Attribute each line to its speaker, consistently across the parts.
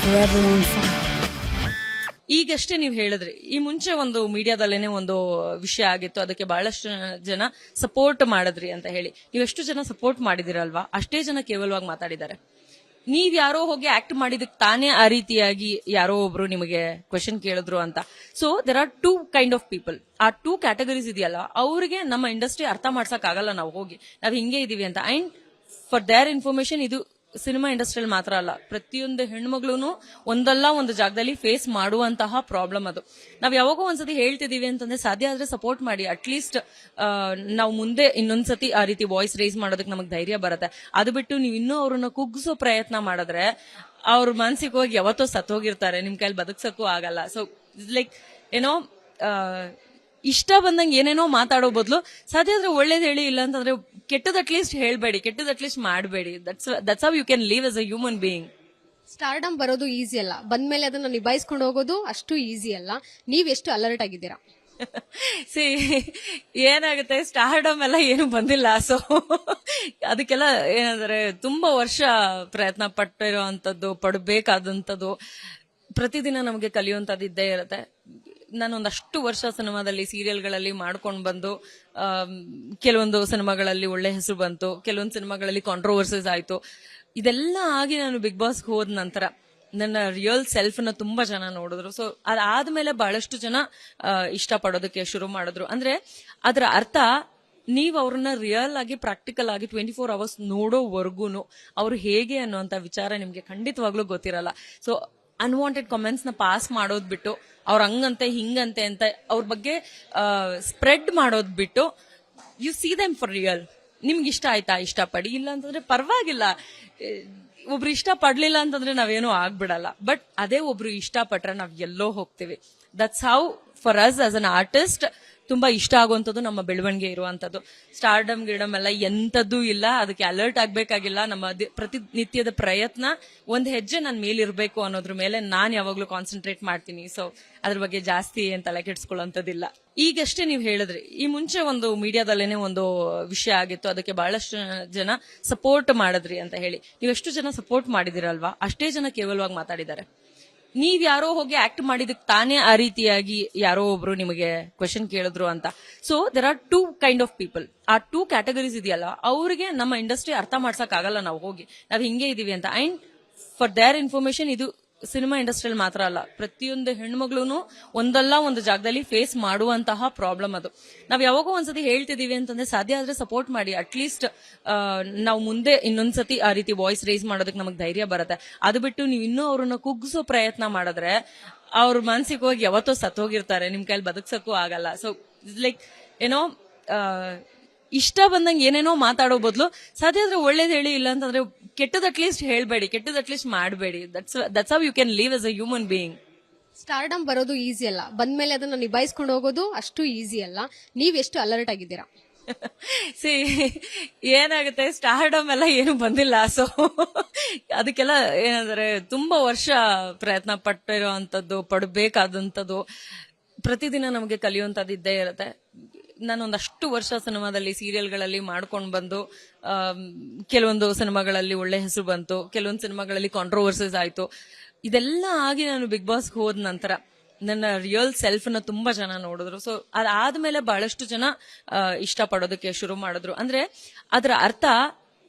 Speaker 1: forever on fire.
Speaker 2: ಈಗಷ್ಟೇ ನೀವು ಹೇಳಿದ್ರಿ, ಈ ಮುಂಚೆ ಒಂದು ಮೀಡಿಯಾದಲ್ಲೇನೆ ಒಂದು ವಿಷಯ ಆಗಿತ್ತು, ಅದಕ್ಕೆ ಬಹಳಷ್ಟು ಜನ ಸಪೋರ್ಟ್ ಮಾಡಿದ್ರಿ ಅಂತ ಹೇಳಿ. ನೀವೆಷ್ಟು ಜನ ಸಪೋರ್ಟ್ ಮಾಡಿದಿರಲ್ವಾ, ಅಷ್ಟೇ ಜನ ಕೇವಲವಾಗಿ ಮಾತಾಡಿದ್ದಾರೆ. ನೀವ್ ಯಾರೋ ಹೋಗಿ ಆಕ್ಟ್ ಮಾಡಿದಕ್ಕೆ ತಾನೇ ಆ ರೀತಿಯಾಗಿ ಯಾರೋ ಒಬ್ರು ನಿಮಗೆ ಕ್ವೆಶನ್ ಕೇಳಿದ್ರು ಅಂತ. So there are two kind of people. ಆ ಟೂ ಕ್ಯಾಟಗರೀಸ್ ಇದೆಯಲ್ಲ, ಅವರಿಗೆ ನಮ್ಮ ಇಂಡಸ್ಟ್ರಿ ಅರ್ಥ ಮಾಡ್ಸಕ್ ಆಗಲ್ಲ ನಾವು ಹೋಗಿ ನಾವ್ ಹಿಂಗೆ ಇದೀವಿ ಅಂತ. ಅಂಡ್ ಫಾರ್ ದೇರ್ ಇನ್ಫಾರ್ಮೇಶನ್, ಇದು ಸಿನಿಮಾ ಇಂಡಸ್ಟ್ರಿಯಲ್ಲಿ ಮಾತ್ರ ಅಲ್ಲ, ಪ್ರತಿಯೊಂದು ಹೆಣ್ಮಗ್ಳು ಒಂದಲ್ಲ ಒಂದು ಜಾಗದಲ್ಲಿ ಫೇಸ್ ಮಾಡುವಂತಹ ಪ್ರಾಬ್ಲಮ್ ಅದು. ನಾವ್ ಯಾವಾಗೋ ಒಂದ್ಸತಿ ಹೇಳ್ತಿದೀವಿ ಅಂತಂದ್ರೆ ಸಾಧ್ಯ ಆದ್ರೆ ಸಪೋರ್ಟ್ ಮಾಡಿ. ಅಟ್ಲೀಸ್ಟ್ ನಾವು ಮುಂದೆ ಇನ್ನೊಂದ್ಸತಿ ಆ ರೀತಿ ವಾಯ್ಸ್ ರೇಸ್ ಮಾಡೋದಕ್ಕೆ ನಮಗ್ ಧೈರ್ಯ ಬರುತ್ತೆ. ಅದು ಬಿಟ್ಟು ನೀವು ಇನ್ನೂ ಅವ್ರನ್ನ ಕುಗ್ಗಿಸೋ ಪ್ರಯತ್ನ ಮಾಡಿದ್ರೆ ಅವ್ರ ಮಾನಸಿಕವಾಗಿ ಯಾವತ್ತೋ ಸತ್ತೋಗಿರ್ತಾರೆ, ನಿಮ್ ಕೈಲಿ ಬದುಕ್ಸಕ್ಕೂ ಆಗಲ್ಲ. ಸೊ ಲೈಕ್ ಏನೋ ಇಷ್ಟ ಬಂದಂಗೆ ಏನೇನೋ ಮಾತಾಡೋ ಬದಲು ಸಾಧ್ಯ ಆದ್ರೆ ಒಳ್ಳೇದ್ ಹೇಳಿ, ಇಲ್ಲ ಅಂತಂದ್ರೆ ಕೆಟ್ಟದ್ ಅಟ್ಲೀಸ್ಟ್ ಹೇಳ್ಬೇಡಿ, ಕೆಟ್ಟದ್ ಅಟ್ಲೀಸ್ಟ್ ಮಾಡಬೇಡಿ. That's how you can live as a human being.
Speaker 3: Stardom ಬರೋದು ಈಸಿ ಅಲ್ಲ, ಬಂದ್ಮೇಲೆ ಅದನ್ನ ನಿಭಾಯಿಸ್ಕೊಂಡು ಹೋಗೋದು ಅಷ್ಟು ಈಸಿ ಅಲ್ಲ. ನೀವ್ ಎಷ್ಟು ಅಲರ್ಟ್ ಆಗಿದ್ದೀರಾ?
Speaker 2: ಸಿ, ಏನಾಗುತ್ತೆ, ಸ್ಟಾರ್ಡಮ್ ಎಲ್ಲ ಏನು ಬಂದಿಲ್ಲ. ಸೊ ಅದಕ್ಕೆಲ್ಲ ಏನಂದ್ರೆ ತುಂಬಾ ವರ್ಷ ಪ್ರಯತ್ನ ಪಟ್ಟಿರೋಂಥದ್ದು, ಪಡಬೇಕಾದಂಥದ್ದು, ಪ್ರತಿದಿನ ನಮಗೆ ಕಲಿಯುವಂಥದ್ದು ಇದ್ದೇ ಇರುತ್ತೆ. ನಾನೊಂದಷ್ಟು ವರ್ಷ ಸಿನಿಮಾದಲ್ಲಿ, ಸೀರಿಯಲ್ಗಳಲ್ಲಿ ಮಾಡ್ಕೊಂಡು ಬಂದು ಕೆಲವೊಂದು ಸಿನಿಮಾಗಳಲ್ಲಿ ಒಳ್ಳೆ ಹೆಸರು ಬಂತು, ಕೆಲವೊಂದು ಸಿನಿಮಾಗಳಲ್ಲಿ ಕಾಂಟ್ರವರ್ಸೀಸ್ ಆಯ್ತು. ಇದೆಲ್ಲ ಆಗಿ ನಾನು ಬಿಗ್ ಬಾಸ್ ಹೋದ ನಂತರ ನನ್ನ ರಿಯಲ್ ಸೆಲ್ಫ್ ನ ತುಂಬಾ ಜನ ನೋಡಿದ್ರು. ಸೊ ಅದಾದ್ಮೇಲೆ ಬಹಳಷ್ಟು ಜನ ಇಷ್ಟಪಡೋದಕ್ಕೆ ಶುರು ಮಾಡಿದ್ರು. ಅಂದ್ರೆ ಅದರ ಅರ್ಥ, ನೀವ್ ಅವ್ರನ್ನ ರಿಯಲ್ ಆಗಿ, ಪ್ರಾಕ್ಟಿಕಲ್ ಆಗಿ 24 hours ನೋಡೋವರೆಗೂನು ಅವ್ರು ಹೇಗೆ ಅನ್ನುವಂತ ವಿಚಾರ ನಿಮ್ಗೆ ಖಂಡಿತವಾಗ್ಲೂ ಗೊತ್ತಿರಲ್ಲ. ಸೊ ಅನ್ವಾಂಟೆಡ್ ಕಾಮೆಂಟ್ಸ್ ನ ಪಾಸ್ ಮಾಡೋದ್ ಬಿಟ್ಟು, ಅವ್ರ ಹಂಗಂತೆ ಹಿಂಗಂತೆ ಅಂತ ಅವ್ರ ಬಗ್ಗೆ ಸ್ಪ್ರೆಡ್ ಮಾಡೋದ್ ಬಿಟ್ಟು, U see them for real. ನಿಮ್ಗೆ ಇಷ್ಟ ಆಯ್ತಾ, ಇಷ್ಟಪಡಿ, ಇಲ್ಲ ಅಂತಂದ್ರೆ ಪರವಾಗಿಲ್ಲ. ಒಬ್ರು ಇಷ್ಟ ಪಡ್ಲಿಲ್ಲ ಅಂತಂದ್ರೆ ನಾವೇನೋ ಆಗ್ಬಿಡಲ್ಲ. ಬಟ್ ಅದೇ ಒಬ್ರು ಇಷ್ಟಪಟ್ರೆ ನಾವ್ ಎಲ್ಲೋ ಹೋಗ್ತೀವಿ. That's how far us as an artist ತುಂಬಾ ಇಷ್ಟ ಆಗುವಂಥದ್ದು ನಮ್ಮ ಬೆಳವಣಿಗೆ ಇರುವಂತದ್ದು. ಸ್ಟಾರ್ಡಮ್ ಗಿಡಮ್ ಎಲ್ಲ ಎಂತದ್ದೂ ಇಲ್ಲ, ಅದಕ್ಕೆ ಅಲರ್ಟ್ ಆಗ್ಬೇಕಾಗಿಲ್ಲ. ನಮ್ಮ ಪ್ರತಿನಿತ್ಯದ ಪ್ರಯತ್ನ ಒಂದ್ ಹೆಜ್ಜೆ ನನ್ ಮೇಲಿರ್ಬೇಕು ಅನ್ನೋದ್ರ ಮೇಲೆ ನಾನ್ ಯಾವಾಗ್ಲೂ ಕಾನ್ಸಂಟ್ರೇಟ್ ಮಾಡ್ತೀನಿ. ಸೊ ಅದ್ರ ಬಗ್ಗೆ ಜಾಸ್ತಿ ಏನ್ ತಲೆ ಕೆಡ್ಸ್ಕೊಳ್ಳೋಂಥದ್ದಿಲ್ಲ. ಈಗಷ್ಟೇ ನೀವು ಹೇಳಿದ್ರಿ, ಈ ಮುಂಚೆ ಒಂದು ಮೀಡಿಯಾದಲ್ಲೇನೆ ಒಂದು ವಿಷಯ ಆಗಿತ್ತು, ಅದಕ್ಕೆ ಬಹಳಷ್ಟು ಜನ ಸಪೋರ್ಟ್ ಮಾಡಿದ್ರಿ ಅಂತ ಹೇಳಿ. ನೀವೆಷ್ಟು ಜನ ಸಪೋರ್ಟ್ ಮಾಡಿದಿರಲ್ವಾ, ಅಷ್ಟೇ ಜನ ಕೇವಲವಾಗಿ ಮಾತಾಡಿದ್ದಾರೆ. ನೀವ್ ಯಾರೋ ಹೋಗಿ ಆಕ್ಟ್ ಮಾಡಿದಕ್ಕೆ ತಾನೇ ಆ ರೀತಿಯಾಗಿ ಯಾರೋ ಒಬ್ರು ನಿಮಗೆ ಕ್ವೆಶನ್ ಕೇಳಿದ್ರು ಅಂತ. So there are two kind of people. ಆ ಟೂ ಕ್ಯಾಟಗರೀಸ್ ಇದೆಯಲ್ಲ, ಅವರಿಗೆ ನಮ್ಮ ಇಂಡಸ್ಟ್ರಿ ಅರ್ಥ ಮಾಡ್ಸಕ್ ಆಗಲ್ಲ ನಾವು ಹೋಗಿ ನಾವ್ ಹಿಂಗೆ ಇದೀವಿ ಅಂತ. ಅಂಡ್ ಫಾರ್ ದೇರ್ ಇನ್ಫಾರ್ಮೇಶನ್, ಇದು ಸಿನಿಮಾ ಇಂಡಸ್ಟ್ರಿಯಲ್ಲಿ ಮಾತ್ರ ಅಲ್ಲ, ಪ್ರತಿಯೊಂದು ಹೆಣ್ಮಗ್ಳು ಒಂದಲ್ಲ ಒಂದು ಜಾಗದಲ್ಲಿ ಫೇಸ್ ಮಾಡುವಂತಹ ಪ್ರಾಬ್ಲಮ್ ಅದು. ನಾವ್ ಯಾವಾಗೋ ಒಂದ್ಸತಿ ಹೇಳ್ತಿದೀವಿ ಅಂತಂದ್ರೆ ಸಾಧ್ಯ ಆದ್ರೆ ಸಪೋರ್ಟ್ ಮಾಡಿ. ಅಟ್ಲೀಸ್ಟ್ ನಾವು ಮುಂದೆ ಇನ್ನೊಂದ್ಸತಿ ಆ ರೀತಿ ವಾಯ್ಸ್ ರೇಸ್ ಮಾಡೋದಕ್ಕೆ ನಮಗ್ ಧೈರ್ಯ ಬರುತ್ತೆ. ಅದು ಬಿಟ್ಟು ನೀವು ಇನ್ನೂ ಅವ್ರನ್ನ ಕುಗ್ಗಿಸೋ ಪ್ರಯತ್ನ ಮಾಡಿದ್ರೆ ಅವ್ರ ಮಾನಸಿಕವಾಗಿ ಯಾವತ್ತೋ ಸತ್ತೋಗಿರ್ತಾರೆ, ನಿಮ್ ಕೈಲಿ ಬದುಕ್ಸಕ್ಕೂ ಆಗಲ್ಲ. ಸೊ ಲೈಕ್ ಏನೋ ಇಷ್ಟ ಬಂದಂಗೆ ಏನೇನೋ ಮಾತಾಡೋ ಬದಲು ಸಾಧ್ಯ ಆದ್ರೆ ಒಳ್ಳೇದ್ ಹೇಳಿ, ಇಲ್ಲ ಅಂತಂದ್ರೆ ಕೆಟ್ಟದ್ ಅಟ್ಲೀಸ್ಟ್ ಹೇಳ್ಬೇಡಿ, ಕೆಟ್ಟದ್ ಅಟ್ಲೀಸ್ಟ್ ಮಾಡಬೇಡಿ. That's how you can live as a human being.
Speaker 3: Stardom ಬರೋದು ಈಸಿ ಅಲ್ಲ, ಬಂದ್ಮೇಲೆ ಅದನ್ನ ನಿಭಾಯಿಸ್ಕೊಂಡು ಹೋಗೋದು ಅಷ್ಟು ಈಸಿ ಅಲ್ಲ. ನೀವ್ ಎಷ್ಟು ಅಲರ್ಟ್ ಆಗಿದ್ದೀರಾ?
Speaker 2: ಸಿ, ಏನಾಗುತ್ತೆ, ಸ್ಟಾರ್ಡಮ್ ಎಲ್ಲ ಏನು ಬಂದಿಲ್ಲ. ಸೊ ಅದಕ್ಕೆಲ್ಲ ಏನಂದ್ರೆ ತುಂಬಾ ವರ್ಷ ಪ್ರಯತ್ನ ಪಟ್ಟಿರೋಂಥದ್ದು, ಪಡಬೇಕಾದಂಥದ್ದು, ಪ್ರತಿದಿನ ನಮಗೆ ಕಲಿಯುವಂಥದ್ದು ಇದ್ದೇ ಇರುತ್ತೆ. ನಾನೊಂದಷ್ಟು ವರ್ಷ ಸಿನಿಮಾದಲ್ಲಿ, ಸೀರಿಯಲ್ಗಳಲ್ಲಿ ಮಾಡ್ಕೊಂಡು ಬಂದು ಕೆಲವೊಂದು ಸಿನಿಮಾಗಳಲ್ಲಿ ಒಳ್ಳೆ ಹೆಸರು ಬಂತು, ಕೆಲವೊಂದು ಸಿನಿಮಾಗಳಲ್ಲಿ ಕಾಂಟ್ರವರ್ಸೀಸ್ ಆಯ್ತು. ಇದೆಲ್ಲ ಆಗಿ ನಾನು ಬಿಗ್ ಬಾಸ್ ಹೋದ ನಂತರ ನನ್ನ ರಿಯಲ್ ಸೆಲ್ಫ್ ನ ತುಂಬಾ ಜನ ನೋಡಿದ್ರು. ಸೊ ಅದಾದ್ಮೇಲೆ ಬಹಳಷ್ಟು ಜನ ಇಷ್ಟಪಡೋದಕ್ಕೆ ಶುರು ಮಾಡಿದ್ರು. ಅಂದ್ರೆ ಅದರ ಅರ್ಥ,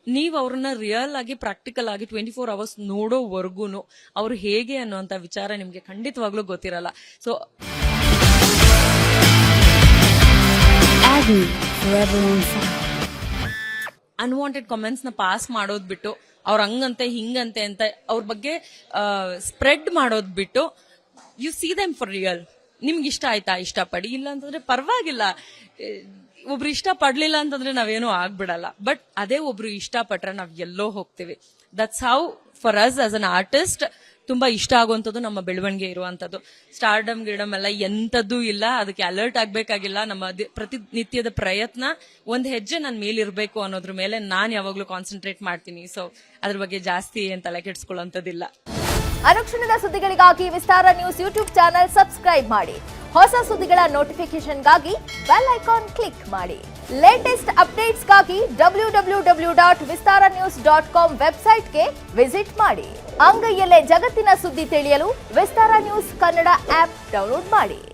Speaker 2: ನೀವ್ ಅವ್ರನ್ನ ರಿಯಲ್ ಆಗಿ, ಪ್ರಾಕ್ಟಿಕಲ್ ಆಗಿ 24 hours ನೋಡೋವರೆಗೂನು ಅವ್ರು ಹೇಗೆ ಅನ್ನುವಂತ ವಿಚಾರ ನಿಮ್ಗೆ ಖಂಡಿತವಾಗ್ಲೂ ಗೊತ್ತಿರಲ್ಲ. So
Speaker 1: forever on fire.
Speaker 2: Unwanted comments ನ ಪಾಸ್ ಮಾಡೋದ್ ಬಿಟ್ಟು, ಅವ್ರ ಹಂಗಂತೆ ಹಿಂಗಂತೆ ಅಂತ ಅವ್ರ ಬಗ್ಗೆ ಸ್ಪ್ರೆಡ್ ಮಾಡೋದ್ ಬಿಟ್ಟು, U see them for real. ನಿಮ್ಗೆ ಇಷ್ಟ ಆಯ್ತಾ, ಇಷ್ಟಪಡಿ, ಇಲ್ಲ ಅಂತಂದ್ರೆ ಪರವಾಗಿಲ್ಲ. ಒಬ್ರು ಇಷ್ಟ ಪಡ್ಲಿಲ್ಲ ಅಂತಂದ್ರೆ ನಾವೇನೋ ಆಗ್ಬಿಡಲ್ಲ. ಬಟ್ ಅದೇ ಒಬ್ರು ಇಷ್ಟಪಟ್ರೆ ನಾವ್ ಎಲ್ಲೋ ಹೋಗ್ತೀವಿ. That's how far us as an artist ತುಂಬಾ ಇಷ್ಟ ಆಗುವಂಥದ್ದು ನಮ್ಮ ಬೆಳವಣಿಗೆ ಇರುವಂತದ್ದು. ಸ್ಟಾರ್ಡಮ್ ಗಿಡಮ್ ಎಲ್ಲ ಎಂತದ್ದೂ ಇಲ್ಲ, ಅದಕ್ಕೆ ಅಲರ್ಟ್ ಆಗ್ಬೇಕಾಗಿಲ್ಲ. ನಮ್ಮ ಪ್ರತಿನಿತ್ಯದ ಪ್ರಯತ್ನ ಒಂದ್ ಹೆಜ್ಜೆ ನನ್ ಮೇಲಿರ್ಬೇಕು ಅನ್ನೋದ್ರ ಮೇಲೆ ನಾನ್ ಯಾವಾಗ್ಲೂ ಕಾನ್ಸಂಟ್ರೇಟ್ ಮಾಡ್ತೀನಿ. ಸೊ ಅದ್ರ ಬಗ್ಗೆ ಜಾಸ್ತಿ ಏನ್ ತಲೆ ಕೆಡ್ಸ್ಕೊಳ್ಳೋಂಥದ್ದಿಲ್ಲ.
Speaker 4: ಅನುಕ್ಷಣದ ಸುದ್ದಿಗಳಿಗಾಗಿ ವಿಸ್ತಾರ ನ್ಯೂಸ್ ಯೂಟ್ಯೂಬ್ ಚಾನೆಲ್ ಸಬ್ಸ್ಕ್ರೈಬ್ ಮಾಡಿ. ಹೊಸ ಸುದ್ದಿಗಳ ನೋಟಿಫಿಕೇಶನ್ಗಾಗಿ ಬೆಲ್ ಐಕಾನ್ ಕ್ಲಿಕ್ ಮಾಡಿ. ಲೇಟೆಸ್ಟ್ ಅಪ್ಡೇಟ್ಸ್ಗಾಗಿ www.vistaranews.com ವೆಬ್ಸೈಟ್ಗೆ ವಿಸಿಟ್ ಮಾಡಿ. ಅಂಗೈಯಲ್ಲೇ ಜಗತ್ತಿನ ಸುದ್ದಿ ತಿಳಿಯಲು ವಿಸ್ತಾರ ನ್ಯೂಸ್ ಕನ್ನಡ ಆಪ್ ಡೌನ್ಲೋಡ್ ಮಾಡಿ.